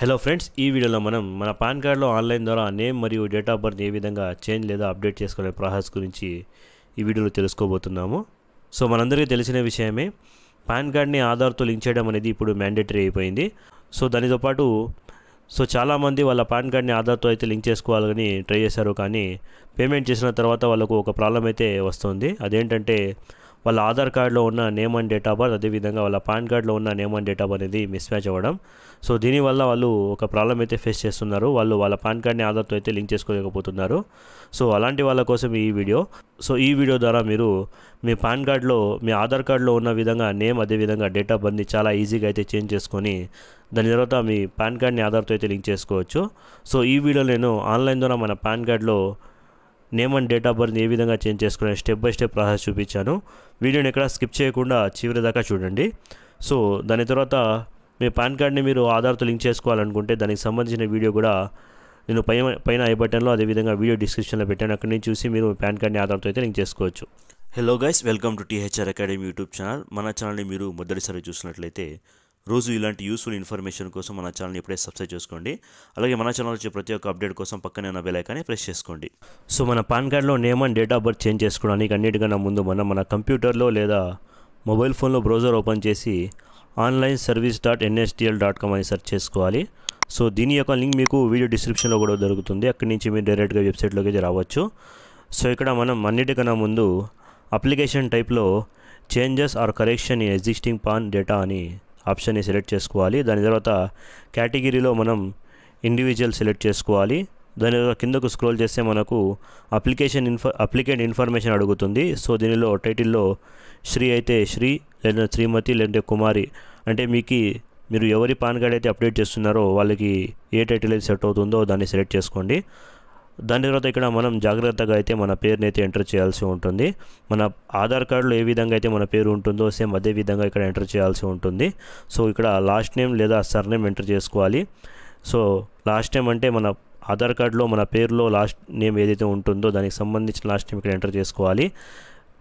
Hello friends, ఈ వీడియోలో మనం మన పాన్ కార్డ్లో ఆన్లైన్ ద్వారా నేమ్ మరియు డేట్ ఆఫ్ బర్త్ ఏ విధంగా చేంజ్ లేదా అప్డేట్ చేసుకునే ప్రాసెస్ గురించి ఈ వీడియోలో తెలుసుకోబోతున్నాము. సో మనందరికీ తెలిసిన విషయమే, పాన్ కార్డ్ని ఆధార్తో లింక్ చేయడం అనేది ఇప్పుడు మ్యాండేటరీ అయిపోయింది. సో దానితో పాటు చాలామంది వాళ్ళ పాన్ కార్డ్ని ఆధార్తో అయితే లింక్ చేసుకోవాలని ట్రై చేశారు, కానీ పేమెంట్ చేసిన తర్వాత వాళ్ళకు ఒక ప్రాబ్లం అయితే వస్తుంది. అదేంటంటే వాళ్ళ ఆధార్ కార్డులో ఉన్న name and date of birth, అదేవిధంగా వాళ్ళ పాన్ కార్డులో ఉన్న name and date of birth అనేది మిస్ మ్యాచ్ అవ్వడం. సో దీనివల్ల వాళ్ళు ఒక ప్రాబ్లం అయితే ఫేస్ చేస్తున్నారు. వాళ్ళు వాళ్ళ పాన్ కార్డ్ని ఆధార్తో అయితే లింక్ చేసుకోలేకపోతున్నారు. సో అలాంటి వాళ్ళ కోసం ఈ వీడియో. సో ఈ వీడియో ద్వారా మీరు మీ పాన్ కార్డులో మీ ఆధార్ కార్డులో ఉన్న విధంగా నేమ్, అదేవిధంగా డేట్ ఆఫ్ బర్త్ని చాలా ఈజీగా అయితే చేంజ్ చేసుకొని దాని తర్వాత మీ పాన్ కార్డ్ని ఆధార్తో అయితే లింక్ చేసుకోవచ్చు. సో ఈ వీడియోలో నేను ఆన్లైన్ ద్వారా మన పాన్ కార్డులో నేమ్ అండ్ డేట్ ఆఫ్ బర్త్ని ఏ విధంగా చేంజ్ చేసుకునే స్టెప్ బై స్టెప్ ప్రాసెస్ చూపించాను. వీడియోని ఎక్కడ స్కిప్ చేయకుండా చివరి దాకా చూడండి. సో దాని తర్వాత మీ పాన్ కార్డ్ని మీరు ఆధార్తో లింక్ చేసుకోవాలనుకుంటే దానికి సంబంధించిన వీడియో కూడా నేను పైన ఐ బటన్లో, అదేవిధంగా వీడియో డిస్క్రిప్షన్లో పెట్టాను. అక్కడి నుంచి చూసి మీరు పాన్ కార్డ్ని ఆధార్తో అయితే లింక్ చేసుకోవచ్చు. Hello guys, welcome to THR academy YouTube channel. మన ఛానల్ని మీరు మొదటిసారి చూసినట్లయితే రోజు ఇలాంటి యూస్ఫుల్ ఇన్ఫర్మేషన్ కోసం మన ఛానల్ని ఇప్పుడే సబ్స్క్రైబ్ చేసుకోండి. అలాగే మన ఛానల్ వచ్చే ప్రతి ఒక్క అప్డేట్ కోసం పక్కనే ఉన్న బెల్ ఐకాన్ని ప్రెస్ చేసుకోండి. సో మన పాన్ కార్డ్లో name and date of birth change చేసుకోవడానికి అన్నిటికన్నా ముందు మన కంప్యూటర్లో లేదా మొబైల్ ఫోన్లో బ్రౌజర్ ఓపెన్ చేసి onlineservice.nstl.com అని సెర్చ్ చేసుకోవాలి. సో దీని యొక్క లింక్ మీకు వీడియో డిస్క్రిప్షన్లో కూడా దొరుకుతుంది. అక్కడి నుంచి మీరు డైరెక్ట్గా వెబ్సైట్లోకి రావచ్చు. సో ఇక్కడ మనం అన్నిటికన్నా ముందు అప్లికేషన్ టైప్లో changes or correction in existing PAN data అని ఆప్షన్ని సెలెక్ట్ చేసుకోవాలి. దాని తర్వాత కేటగిరీలో మనం ఇండివిజువల్ సెలెక్ట్ చేసుకోవాలి. దాని తర్వాత కిందకు స్క్రోల్ చేస్తే మనకు అప్లికెంట్ ఇన్ఫర్మేషన్ అడుగుతుంది. సో దీనిలో టైటిల్లో శ్రీ అయితే శ్రీ, లేదా శ్రీమతి, లేదంటే కుమారి, అంటే మీరు ఎవరి పాన్ కార్డ్ అయితే అప్డేట్ చేస్తున్నారో వాళ్ళకి ఏ టైటిల్ అయితే సెట్ అవుతుందో దాన్ని సెలెక్ట్ చేసుకోండి. దాని తర్వాత ఇక్కడ మనం జాగ్రత్తగా అయితే మన పేరుని అయితే ఎంటర్ చేయాల్సి ఉంటుంది. మన ఆధార్ కార్డులో ఏ విధంగా అయితే మన పేరు ఉంటుందో సేమ్ అదే విధంగా ఇక్కడ ఎంటర్ చేయాల్సి ఉంటుంది. సో ఇక్కడ లాస్ట్ నేమ్ లేదా సర్నేమ్ ఎంటర్ చేసుకోవాలి. సో లాస్ట్ నేమ్ అంటే మన ఆధార్ కార్డులో మన పేరులో లాస్ట్ నేమ్ ఏదైతే ఉంటుందో దానికి సంబంధించిన లాస్ట్ నేమ్ ఇక్కడ ఎంటర్ చేసుకోవాలి.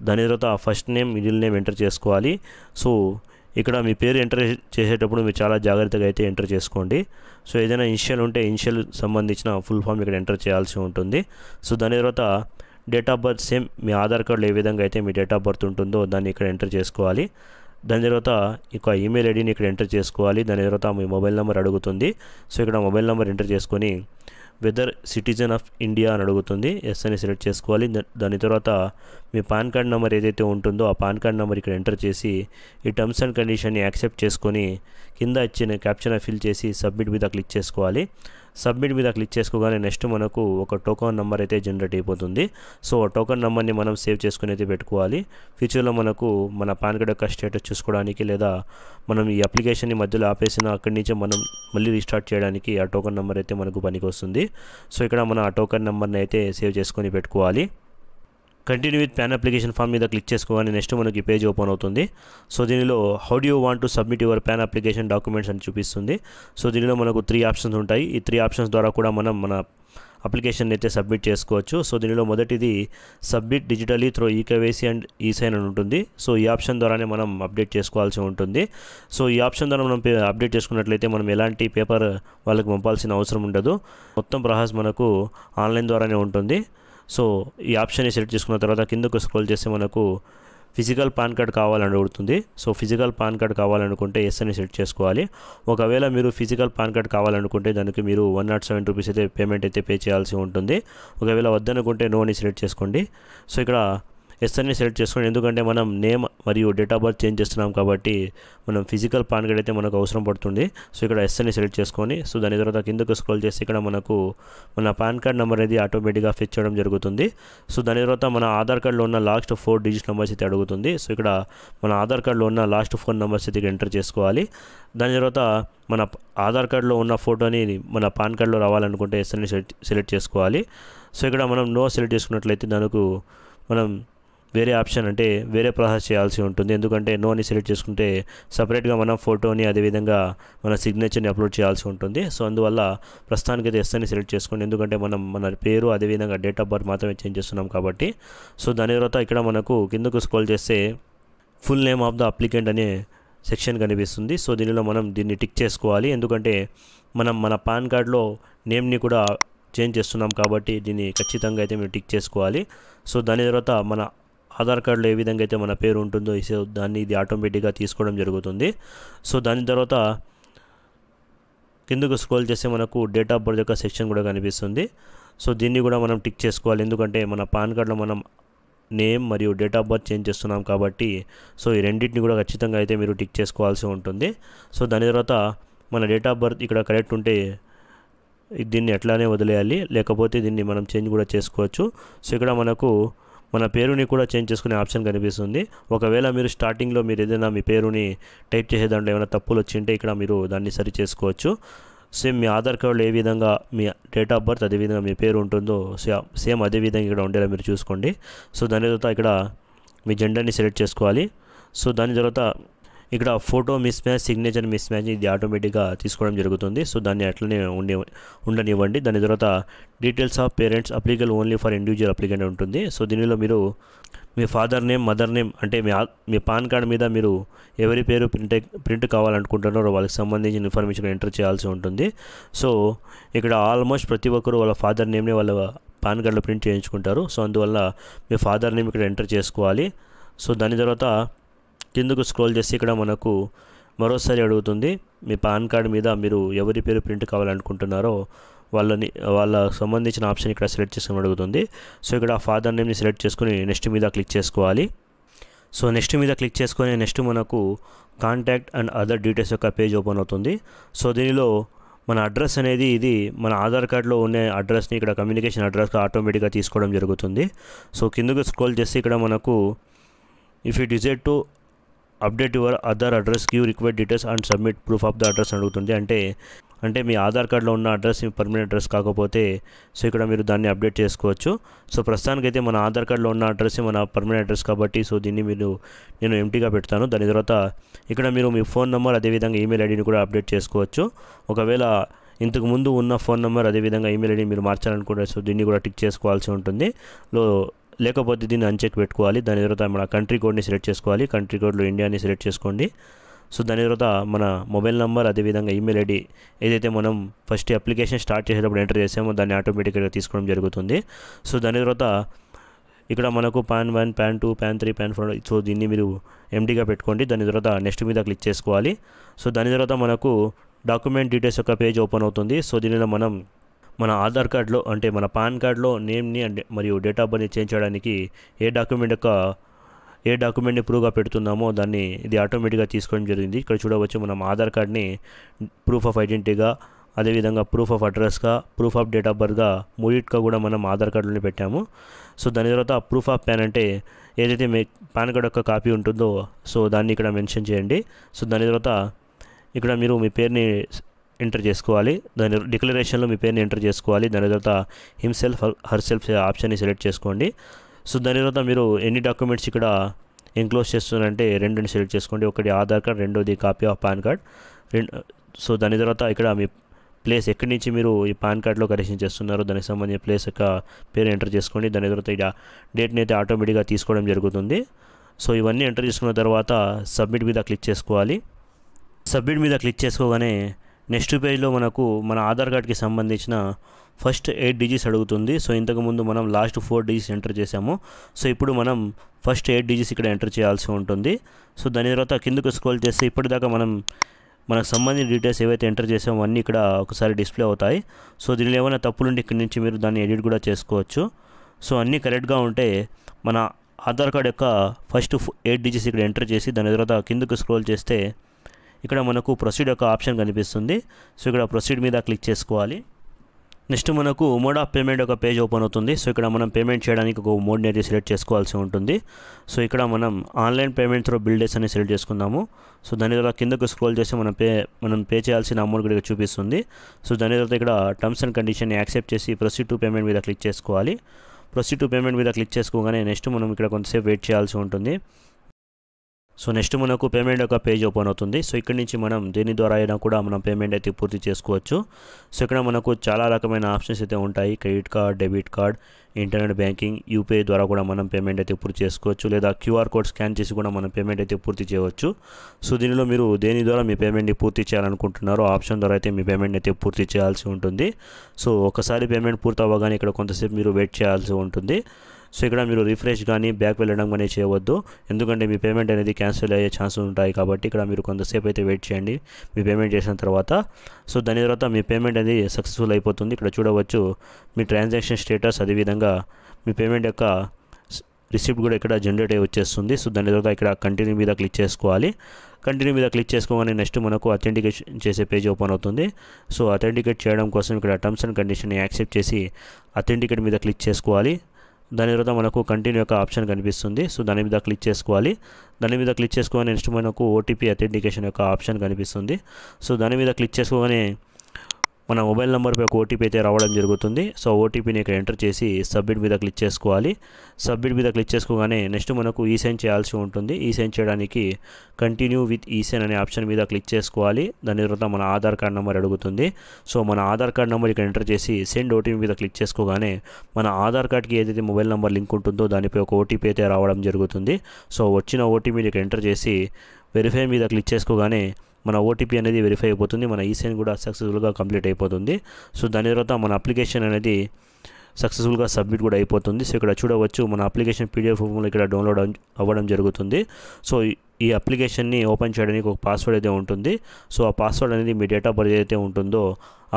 దాని తర్వాత first name, middle name enter చేసుకోవాలి. సో ఇక్కడ మీ పేరు ఎంటర్ చేసేటప్పుడు మీరు చాలా జాగ్రత్తగా అయితే ఎంటర్ చేసుకోండి. సో ఏదైనా ఇనిషియల్ ఉంటే ఇనిషియల్ సంబంధించిన ఫుల్ ఫామ్ ఇక్కడ ఎంటర్ చేయాల్సి ఉంటుంది. సో దాని తర్వాత డేట్ ఆఫ్ బర్త్ సేమ్ మీ ఆధార్ కార్డులో ఏ విధంగా అయితే మీ డేట్ ఆఫ్ బర్త్ ఉంటుందో దాన్ని ఇక్కడ ఎంటర్ చేసుకోవాలి. దాని తర్వాత ఇక ఈమెయిల్ ఐడిని ఇక్కడ ఎంటర్ చేసుకోవాలి. దాని తర్వాత మీ మొబైల్ నెంబర్ అడుగుతుంది. సో ఇక్కడ మొబైల్ నెంబర్ ఎంటర్ చేసుకొని వెదర్ సిటిజన్ ఆఫ్ ఇండియా అని అడుగుతుంది, ఎస్ అని సెలెక్ట్ చేసుకోవాలి. దాని తర్వాత మీ పాన్ కార్డ్ నెంబర్ ఏదైతే ఉంటుందో ఆ పాన్ కార్డ్ నెంబర్ ఇక్కడ ఎంటర్ చేసి ఈ టర్మ్స్ అండ్ కండిషన్ని యాక్సెప్ట్ చేసుకొని కింద ఇచ్చిన క్యాప్షన్ ఫిల్ చేసి సబ్మిట్ మీద క్లిక్ చేసుకోవాలి. సబ్మిట్ మీద క్లిక్ చేసుకోగానే నెక్స్ట్ మనకు ఒక టోకన్ నెంబర్ అయితే జనరేట్ అయిపోతుంది. సో ఆ టోకన్ నెంబర్ని మనం సేవ్ చేసుకుని అయితే పెట్టుకోవాలి. ఫ్యూచర్లో మనకు మన పాన్ కార్డ్ యొక్క స్టేటస్ చూసుకోవడానికి, లేదా మనం ఈ అప్లికేషన్ని మధ్యలో ఆపేసిన అక్కడి నుంచి మనం మళ్ళీ రీస్టార్ట్ చేయడానికి ఆ టోకన్ నెంబర్ అయితే మనకు పనికి వస్తుంది. సో ఇక్కడ మన ఆ టోకన్ నెంబర్ని అయితే సేవ్ చేసుకొని పెట్టుకోవాలి. Continue with PAN application form మీద క్లిక్ చేసుకోగానే నెక్స్ట్ మనకి పేజ్ ఓపెన్ అవుతుంది. సో దీనిలో how do you want to submit your PAN application documents అని చూపిస్తుంది. సో దీనిలో మనకు 3 ఆప్షన్స్ ఉంటాయి. ఈ 3 ఆప్షన్స్ ద్వారా కూడా మనం మన అప్లికేషన్ అయితే సబ్మిట్ చేసుకోవచ్చు. సో దీనిలో మొదటిది submit digitally through eKYC and eSign అని ఉంటుంది. సో ఈ ఆప్షన్ ద్వారానే మనం అప్డేట్ చేసుకోవాల్సి ఉంటుంది. సో ఈ ఆప్షన్ ద్వారా మనం అప్డేట్ చేసుకున్నట్లయితే మనం ఎలాంటి పేపర్ వాళ్ళకి పంపాల్సిన అవసరం ఉండదు. మొత్తం ప్రాసెస్ మనకు ఆన్లైన్ ద్వారానే ఉంటుంది. సో ఈ ఆప్షన్ని సెలెక్ట్ చేసుకున్న తర్వాత కిందకు స్క్రోల్ చేస్తే మనకు ఫిజికల్ పాన్ కార్డ్ కావాలని అడుగుతుంది. సో ఫిజికల్ పాన్ కార్డ్ కావాలనుకుంటే ఎస్ అని సెలెక్ట్ చేసుకోవాలి. ఒకవేళ మీరు ఫిజికల్ పాన్ కార్డ్ కావాలనుకుంటే దానికి మీరు 107 రూపీస్ అయితే పేమెంట్ అయితే పే చేయాల్సి ఉంటుంది. ఒకవేళ వద్దనుకుంటే నో అని సెలెక్ట్ చేసుకోండి. సో ఇక్కడ ఎస్ అని సెలెక్ట్ చేసుకోండి, ఎందుకంటే మనం నేమ్ మరియు డేట్ ఆఫ్ బర్త్ చేంజ్ చేస్తున్నాం కాబట్టి మనం ఫిజికల్ పాన్ కార్డ్ అయితే మనకు అవసరం పడుతుంది. సో ఇక్కడ ఎస్ అని సెలెక్ట్ చేసుకొని సో దాని తర్వాత కిందకు స్క్రోల్ చేసి ఇక్కడ మనకు మన పాన్ కార్డ్ నెంబర్ అనేది ఆటోమేటిక్గా ఫిక్స్ చేయడం జరుగుతుంది. సో దాని తర్వాత మన ఆధార్ కార్డులో ఉన్న లాస్ట్ 4 డిజిట్ నెంబర్స్ అయితే అడుగుతుంది. సో ఇక్కడ మన ఆధార్ కార్డులో ఉన్న లాస్ట్ 4 నెంబర్స్ అయితే ఎంటర్ చేసుకోవాలి. దాని తర్వాత మన ఆధార్ కార్డులో ఉన్న ఫోటోని మన పాన్ కార్డులో రావాలనుకుంటే ఎస్ అని సెలెక్ట్ చేసుకోవాలి. సో ఇక్కడ మనం నో సెలెక్ట్ చేసుకున్నట్లయితే దానికి మనం వేరే ఆప్షన్ అంటే వేరే ప్రాసెస్ చేయాల్సి ఉంటుంది. ఎందుకంటే నో అని సెలెక్ట్ చేసుకుంటే సపరేట్గా మనం ఫోటోని, అదేవిధంగా మన సిగ్నేచర్ని అప్లోడ్ చేయాల్సి ఉంటుంది. సో అందువల్ల ప్రస్తుతానికి అయితే ఎస్ అని సెలెక్ట్ చేసుకోండి, ఎందుకంటే మనం మన పేరు అదేవిధంగా డేట్ ఆఫ్ బర్త్ మాత్రమే చేంజ్ చేస్తున్నాం కాబట్టి. సో దాని తర్వాత ఇక్కడ మనకు కిందకు స్క్రోల్ చేస్తే full name of the applicant అనే సెక్షన్ కనిపిస్తుంది. సో దీనిలో మనం దీన్ని టిక్ చేసుకోవాలి, ఎందుకంటే మన పాన్ కార్డ్లో నేమ్ని కూడా చేంజ్ చేస్తున్నాం కాబట్టి దీన్ని ఖచ్చితంగా అయితే మీరు టిక్ చేసుకోవాలి. సో దాని తర్వాత మన ఆధార్ కార్డులో ఏ విధంగా అయితే మన పేరు ఉంటుందో దాన్ని ఇది ఆటోమేటిక్గా తీసుకోవడం జరుగుతుంది. సో దాని తర్వాత కిందకు స్క్రోల్ చేస్తే మనకు డేట్ ఆఫ్ బర్త్ యొక్క సెక్షన్ కూడా కనిపిస్తుంది. సో దీన్ని కూడా మనం టిక్ చేసుకోవాలి, ఎందుకంటే మన పాన్ కార్డులో మనం నేమ్ మరియు డేట్ ఆఫ్ బర్త్ చేంజ్ చేస్తున్నాం కాబట్టి సో ఈ రెండింటిని కూడా ఖచ్చితంగా అయితే మీరు టిక్ చేసుకోవాల్సి ఉంటుంది. సో దాని తర్వాత మన డేట్ ఆఫ్ బర్త్ ఇక్కడ కరెక్ట్ ఉంటే దీన్ని ఎట్లానే వదిలేయాలి, లేకపోతే దీన్ని మనం చేంజ్ కూడా చేసుకోవచ్చు. సో ఇక్కడ మనకు మన పేరుని కూడా చేంజ్ చేసుకునే ఆప్షన్ కనిపిస్తుంది. ఒకవేళ మీరు స్టార్టింగ్లో మీరు ఏదైనా మీ పేరుని టైప్ చేసే దాంట్లో ఏమైనా తప్పులు వచ్చింటే ఇక్కడ మీరు దాన్ని సరి చేసుకోవచ్చు. సేమ్ మీ ఆధార్ కార్డులో ఏ విధంగా మీ డేట్ ఆఫ్ బర్త్ అదేవిధంగా మీ పేరు ఉంటుందో సేమ్ అదే విధంగా ఇక్కడ ఉండేలా మీరు చూసుకోండి. సో దాని తర్వాత ఇక్కడ మీ జెండర్ని సెలెక్ట్ చేసుకోవాలి. సో దాని తర్వాత ఇక్కడ photo miss match, signature miss match ఇది ఆటోమేటిక్గా తీసుకోవడం జరుగుతుంది. సో దాన్ని అట్లనే ఉండనివ్వండి. దాని తర్వాత details of parents applicable only for individual applicant ఉంటుంది. సో దీనిలో మీరు మీ ఫాదర్ నేమ్, మదర్ నేమ్ అంటే మీ పాన్ కార్డ్ మీద మీరు ఎవరి పేరు ప్రింట్ కావాలనుకుంటున్నారో వాళ్ళకి సంబంధించిన ఇన్ఫర్మేషన్ ఎంటర్ చేయాల్సి ఉంటుంది. సో ఇక్కడ ఆల్మోస్ట్ ప్రతి ఒక్కరు వాళ్ళ ఫాదర్ నేమ్ని వాళ్ళ పాన్ కార్డులో ప్రింట్ చేయించుకుంటారు. సో అందువల్ల మీ ఫాదర్ నేమ్ ఇక్కడ ఎంటర్ చేసుకోవాలి. సో దాని తర్వాత కిందకు స్క్రోల్ చేసి ఇక్కడ మనకు మరోసారి అడుగుతుంది మీ పాన్ కార్డ్ మీద మీరు ఎవరి పేరు ప్రింట్ కావాలనుకుంటున్నారో వాళ్ళ సంబంధించిన ఆప్షన్ ఇక్కడ సెలెక్ట్ చేసుకుని అడుగుతుంది. సో ఇక్కడ ఫాదర్ నేమ్ని సెలెక్ట్ చేసుకుని నెక్స్ట్ మీద క్లిక్ చేసుకోవాలి. సో నెక్స్ట్ మీద క్లిక్ చేసుకొని నెక్స్ట్ మనకు కాంటాక్ట్ అండ్ అదర్ డీటెయిల్స్ యొక్క పేజ్ ఓపెన్ అవుతుంది. సో దీనిలో మన అడ్రస్ అనేది ఇది మన ఆధార్ కార్డులో ఉన్న అడ్రస్ని ఇక్కడ కమ్యూనికేషన్ అడ్రస్గా ఆటోమేటిక్గా తీసుకోవడం జరుగుతుంది. సో కిందకు స్క్రోల్ చేసి ఇక్కడ మనకు if you desire to update your other address give required details and submit proof of the address అడుగుతుంది. అంటే మీ ఆధార్ కార్డులో ఉన్న అడ్రస్ మీ పర్మనెంట్ అడ్రస్ కాకపోతే సో ఇక్కడ మీరు దాన్ని అప్డేట్ చేసుకోవచ్చు. సో ప్రస్తుతానికైతే మన ఆధార్ కార్డులో ఉన్న అడ్రస్ మన పర్మనెంట్ అడ్రస్ కాబట్టి సో దీన్ని నేను ఎంటీగా పెడతాను. దాని తర్వాత ఇక్కడ మీరు మీ ఫోన్ నెంబర్ అదేవిధంగా ఈమెయిల్ ఐడిని కూడా అప్డేట్ చేసుకోవచ్చు. ఒకవేళ ఇంతకు ముందు ఉన్న ఫోన్ నెంబర్ అదేవిధంగా ఈమెయిల్ ఐడిని మీరు మార్చాలనుకుంటే సో దీన్ని కూడా టిక్ చేసుకోవాల్సి ఉంటుంది. లేకపోతే దీన్ని అన్చెక్ పెట్టుకోవాలి. దాని తర్వాత మన కంట్రీ కోడ్ని సెలెక్ట్ చేసుకోవాలి. కంట్రీ కోడ్లో ఇండియాని సెలెక్ట్ చేసుకోండి. సో దాని తర్వాత మన మొబైల్ నెంబర్ అదేవిధంగా ఈమెయిల్ ఐడి ఏదైతే మనం ఫస్ట్ అప్లికేషన్ స్టార్ట్ చేసేటప్పుడు ఎంటర్ చేసామో దాన్ని ఆటోమేటిక్గా తీసుకోవడం జరుగుతుంది. సో దాని తర్వాత ఇక్కడ మనకు pan 1, pan 2, pan 3, pan 4 so దీన్ని మీరు ఎంటీగా పెట్టుకోండి. దాని తర్వాత నెక్స్ట్ మీద క్లిక్ చేసుకోవాలి. సో దాని తర్వాత మనకు డాక్యుమెంట్ డీటెయిల్స్ యొక్క పేజ్ ఓపెన్ అవుతుంది. సో దీనిలో మనం మన ఆధార్ కార్డులో అంటే మన పాన్ కార్డులో నేమ్ని మరియు డేట్ ఆఫ్ బర్త్ని చేంజ్ చేయడానికి ఏ డాక్యుమెంట్ని ప్రూఫ్గా పెడుతున్నామో దాన్ని ఇది ఆటోమేటిక్గా తీసుకోవడం జరిగింది. ఇక్కడ చూడవచ్చు మనం ఆధార్ కార్డ్ని ప్రూఫ్ ఆఫ్ ఐడెంటిటీగా అదేవిధంగా ప్రూఫ్ ఆఫ్ అడ్రస్గా ప్రూఫ్ ఆఫ్ డేట్ ఆఫ్ బర్త్గా మూడిట్గా కూడా మనం ఆధార్ కార్డులోనే పెట్టాము. సో దాని తర్వాత ప్రూఫ్ ఆఫ్ పాన్ అంటే ఏదైతే మీ పాన్ కార్డ్ యొక్క కాపీ ఉంటుందో సో దాన్ని ఇక్కడ మెన్షన్ చేయండి. సో దాని తర్వాత ఇక్కడ మీరు మీ పేరుని ఎంటర్ చేసుకోవాలి. దాని డిక్లరేషన్లో మీ పేరుని ఎంటర్ చేసుకోవాలి. దాని తర్వాత హిమ్సెల్ఫ్ హర్సెల్ఫ్ ఆప్షన్ని సెలెక్ట్ చేసుకోండి. సో దాని తర్వాత మీరు ఎన్ని డాక్యుమెంట్స్ ఇక్కడ ఎన్క్లోజ్ చేస్తున్నారంటే రెండుని సెలెక్ట్ చేసుకోండి. ఒకటి ఆధార్ కార్డ్, రెండోది copy of pan card. So దాని తర్వాత ఇక్కడ మీ ప్లేస్ ఎక్కడి నుంచి మీరు ఈ పాన్ కార్డ్లో కరెక్షన్ చేస్తున్నారో దానికి సంబంధించిన ప్లేస్ యొక్క పేరు ఎంటర్ చేసుకోండి. దాని తర్వాత ఇక్కడ డేట్ని అయితే ఆటోమేటిక్గా తీసుకోవడం జరుగుతుంది. సో ఇవన్నీ ఎంటర్ చేసుకున్న తర్వాత సబ్మిట్ మీద క్లిక్ చేసుకోవాలి. సబ్మిట్ మీద క్లిక్ చేసుకోగానే నెక్స్ట్ పేజ్లో మనకు మన ఆధార్ కార్డ్కి సంబంధించిన ఫస్ట్ 8 డిజిట్స్ అడుగుతుంది. సో ఇంతకుముందు మనం లాస్ట్ 4 డిజిట్స్ ఎంటర్ చేసాము. సో ఇప్పుడు మనం ఫస్ట్ 8 డిజిట్స్ ఇక్కడ ఎంటర్ చేయాల్సి ఉంటుంది. సో దాని తర్వాత కిందకు స్క్రోల్ చేస్తే ఇప్పటిదాకా మనకు సంబంధించిన డీటెయిల్స్ ఏవైతే ఎంటర్ చేసామో అన్నీ ఇక్కడ ఒకసారి డిస్ప్లే అవుతాయి. సో దీనిలో ఏమైనా తప్పులుంటే ఇక్కడి నుంచి మీరు దాన్ని ఎడిట్ కూడా చేసుకోవచ్చు. సో అన్నీ కరెక్ట్గా ఉంటే మన ఆధార్ కార్డ్ యొక్క ఫస్ట్ 8 డిజిట్స్ ఇక్కడ ఎంటర్ చేసి దాని తర్వాత కిందకు స్క్రోల్ చేస్తే ఇక్కడ మనకు ప్రొసీడ్ యొక్క ఆప్షన్ కనిపిస్తుంది. సో ఇక్కడ ప్రొసీడ్ మీద క్లిక్ చేసుకోవాలి. నెక్స్ట్ మనకు మోడ్ ఆఫ్ పేమెంట్ ఒక పేజ్ ఓపెన్ అవుతుంది. సో ఇక్కడ మనం పేమెంట్ చేయడానికి ఒక మోడ్ని అయితే సెలెక్ట్ చేసుకోవాల్సి ఉంటుంది. సో ఇక్కడ మనం online payment through bill days అని సెలెక్ట్ చేసుకుందాము. సో దాని తర్వాత కిందకు స్క్రోల్ చేసి మనం పే చేయాల్సిన అమౌంట్ కూడా చూపిస్తుంది. సో దాని తర్వాత ఇక్కడ టర్మ్స్ అండ్ కండిషన్ని యాక్సెప్ట్ చేసి ప్రొసీడ్ టు పేమెంట్ మీద క్లిక్ చేసుకోవాలి. ప్రొసీడ్ టు పేమెంట్ మీద క్లిక్ చేసుకోగానే నెక్స్ట్ మనం ఇక్కడ కొంతసేపు వెయిట్ చేయాల్సి ఉంటుంది. సో నెక్స్ట్ మనకు పేమెంట్ యొక్క పేజ్ ఓపెన్ అవుతుంది. సో ఇక్కడ నుంచి మనం దేని ద్వారా అయినా కూడా మనం పేమెంట్ అయితే పూర్తి చేసుకోవచ్చు. సో ఇక్కడ మనకు చాలా రకమైన ఆప్షన్స్ అయితే ఉంటాయి. Credit card, debit card, internet banking, UPI ద్వారా కూడా మనం పేమెంట్ అయితే పూర్తి చేసుకోవచ్చు, లేదా క్యూఆర్ కోడ్ స్కాన్ చేసి కూడా మనం పేమెంట్ అయితే పూర్తి చేయవచ్చు. సో దీనిలో మీరు దేని ద్వారా మీ పేమెంట్ని పూర్తి చేయాలనుకుంటున్నారో ఆప్షన్ ద్వారా అయితే మీ పేమెంట్ అయితే పూర్తి చేయాల్సి ఉంటుంది. సో ఒకసారి పేమెంట్ పూర్తి అవ్వగానే ఇక్కడ కొంతసేపు మీరు వెయిట్ చేయాల్సి ఉంటుంది. సో ఇక్కడ మీరు రిఫ్రెష్ కానీ బ్యాక్ వెళ్ళడం కానీ చేయవద్దు, ఎందుకంటే మీ పేమెంట్ అనేది క్యాన్సిల్ అయ్యే ఛాన్సెస్ ఉంటాయి. కాబట్టి ఇక్కడ మీరు కొంతసేపు అయితే వెయిట్ చేయండి మీ పేమెంట్ చేసిన తర్వాత. సో దాని తర్వాత మీ పేమెంట్ అనేది సక్సెస్ఫుల్ అయిపోతుంది. ఇక్కడ చూడవచ్చు మీ ట్రాన్సాక్షన్ స్టేటస్, అదేవిధంగా మీ పేమెంట్ యొక్క రిసిప్ట్ కూడా ఇక్కడ జనరేట్ అయ్యి వచ్చేస్తుంది. సో దాని తర్వాత ఇక్కడ కంటిన్యూ మీద క్లిక్ చేసుకోవాలి. కంటిన్యూ మీద క్లిక్ చేసుకోగానే నెక్స్ట్ మనకు అథెంటికేషన్ చేసే పేజ్ ఓపెన్ అవుతుంది. సో అథెంటికేట్ చేయడం కోసం ఇక్కడ టర్మ్స్ అండ్ కండిషన్ని యాక్సెప్ట్ చేసి అథెంటికేట్ మీద క్లిక్ చేసుకోవాలి. దాని తర్వాత మనకు కంటిన్యూ యొక్క ఆప్షన్ కనిపిస్తుంది. సో దాని మీద క్లిక్ చేసుకోవాలి. దాని మీద క్లిక్ చేసుకోగానే నెక్స్ట్ మనకు ఓటీపీ అథెంటికేషన్ యొక్క ఆప్షన్ కనిపిస్తుంది. సో దాని మీద క్లిక్ చేసుకోగానే మన మొబైల్ నెంబర్పై ఒక ఓటీపీ అయితే రావడం జరుగుతుంది. సో ఓటీపీని ఇక్కడ ఎంటర్ చేసి సబ్మిట్ మీద క్లిక్ చేసుకోవాలి. సబ్మిట్ మీద క్లిక్ చేసుకోగానే నెక్స్ట్ మనకు ఈసెండ్ చేయాల్సి ఉంటుంది. ఈసెండ్ చేయడానికి కంటిన్యూ విత్ ఈసెండ్ అనే ఆప్షన్ మీద క్లిక్ చేసుకోవాలి. దాని తర్వాత మన ఆధార్ కార్డ్ నెంబర్ అడుగుతుంది. సో మన ఆధార్ కార్డ్ నెంబర్ ఇక్కడ ఎంటర్ చేసి సెండ్ ఓటీపీ మీద క్లిక్ చేసుకోగానే మన ఆధార్ కార్డ్కి ఏదైతే మొబైల్ నెంబర్ లింక్ ఉంటుందో దానిపై ఒక ఓటీపీ అయితే రావడం జరుగుతుంది. సో వచ్చిన ఓటీపీని ఇక్కడ ఎంటర్ చేసి వెరిఫై మీద క్లిక్ చేసుకోగానే మన ఓటీపీ అనేది వెరిఫై అయిపోతుంది. మన ఈసెండ్ కూడా సక్సెస్ఫుల్గా కంప్లీట్ అయిపోతుంది. సో దాని తర్వాత మన అప్లికేషన్ అనేది సక్సెస్ఫుల్గా సబ్మిట్ కూడా అయిపోతుంది. సో ఇక్కడ చూడవచ్చు మన అప్లికేషన్ పీడిఎఫ్ రూపంలో ఇక్కడ డౌన్లోడ్ అవ్వడం జరుగుతుంది. సో ఈ అప్లికేషన్ని ఓపెన్ చేయడానికి ఒక పాస్వర్డ్ అయితే ఉంటుంది. సో ఆ పాస్వర్డ్ అనేది మీ డేట్ ఆఫ్ బర్త్ ఏదైతే ఉంటుందో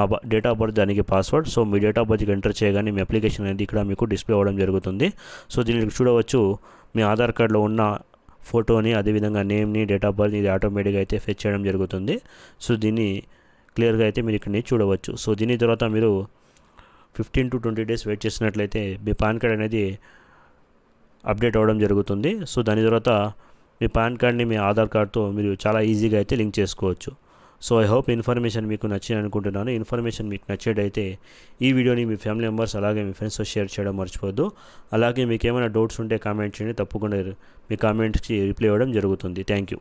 ఆ డేట్ ఆఫ్ బర్త్ దానికి పాస్వర్డ్. సో మీ డేట్ ఆఫ్ బర్త్కి ఎంటర్ చేయగానే మీ అప్లికేషన్ అనేది ఇక్కడ మీకు డిస్ప్లే అవ్వడం జరుగుతుంది. సో దీనికి చూడవచ్చు మీ ఆధార్ కార్డులో ఉన్న ఫోటోని, అదేవిధంగా నేమ్ని, డేట్ ఆఫ్ బర్త్ ఇది ఆటోమేటిక్గా అయితే ఫెచ్ చేయడం జరుగుతుంది. సో దీన్ని క్లియర్గా అయితే మీరు ఇక్కడ చూడవచ్చు. సో దీని తర్వాత మీరు 15 to 20 days వెయిట్ చేసినట్లయితే మీ పాన్ కార్డ్ అనేది అప్డేట్ అవ్వడం జరుగుతుంది. సో దాని తర్వాత మీ పాన్ కార్డ్ని మీ ఆధార్ కార్డ్తో మీరు చాలా ఈజీగా అయితే లింక్ చేసుకోవచ్చు. సో ఐ హోప్ ఇన్ఫర్మేషన్ మీకు నచ్చింది అనుకుంటున్నాను. ఇన్ఫర్మేషన్ మీకు నచ్చేటైతే ఈ వీడియోని మీ ఫ్యామిలీ మెంబర్స్ అలాగే మీ ఫ్రెండ్స్తో షేర్ చేయడం మర్చిపోద్దు. అలాగే మీకు ఏమైనా డౌట్స్ ఉంటే కామెంట్ చేయండి, తప్పకుండా మీ కామెంట్స్కి రిప్లై ఇవ్వడం జరుగుతుంది. Thank you.